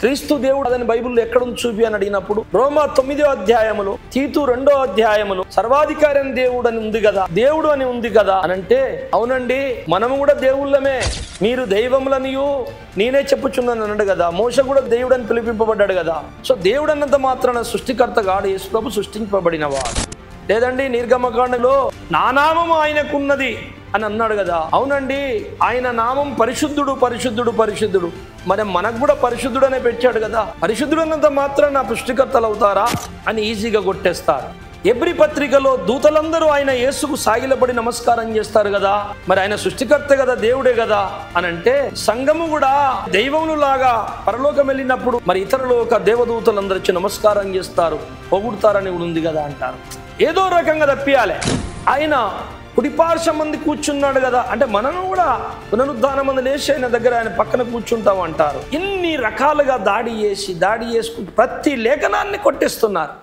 క్రీస్తు దేవుడు అదని బైబిల్లో ఎక్కడుంది చూపి అని అడిగినప్పుడు రోమా 9వ అధ్యాయములో, తీతు 2వ అధ్యాయములో సర్వాధికారి అని దేవుడు అని ఉంది కదా, దేవుడు అని ఉంది కదా అని అంటే, అవునండి మనము కూడా దేవుళ్ళమే, మీరు దైవములనియు నేనే చెప్పుచున్నాను అన్నాడు కదా. మోషే కూడా దేవుడు అని పిలిపింపబడ్డాడు కదా. సో దేవుడు అన్నంత మాత్రాన సృష్టికర్త గాడు యేసు ప్రభు సృష్టింపబడినవాడు. లేదండి నిర్గమకాండలో నా నామము ఆయనకున్నది అని అన్నాడు కదా. అవునండి ఆయన నామం పరిశుద్ధుడు పరిశుద్ధుడు పరిశుద్ధుడు, మరి మనకు కూడా పరిశుద్ధుడు అనే పెట్టాడు కదా. పరిశుద్ధుడు అన్నంత మాత్రం నా సృష్టికర్తలు అవుతారా అని ఈజీగా కొట్టేస్తారు. ఎబ్రీ పత్రికలో దూతలందరూ ఆయన యేసుకు సాగిలపడి నమస్కారం చేస్తారు కదా, మరి ఆయన సృష్టికర్త కదా, దేవుడే కదా అని అంటే, సంఘము కూడా దైవములు లాగా పరలోకం వెళ్ళినప్పుడు మరి ఇతరులోక దేవదూతలందరూ వచ్చి నమస్కారం చేస్తారు, పొగుడుతారని కూడా ఉంది కదా అంటారు. ఏదో రకంగా తప్పియాలి. ఆయన కుడిపార్శ్వం మంది కూర్చున్నాడు కదా అంటే మనను కూడా పునరుద్ధానం మంది లేచి ఆయన దగ్గర ఆయన పక్కన కూర్చుంటాం అంటారు. ఇన్ని రకాలుగా దాడి చేసుకుంటూ ప్రతి లేఖనాన్ని కొట్టేస్తున్నారు.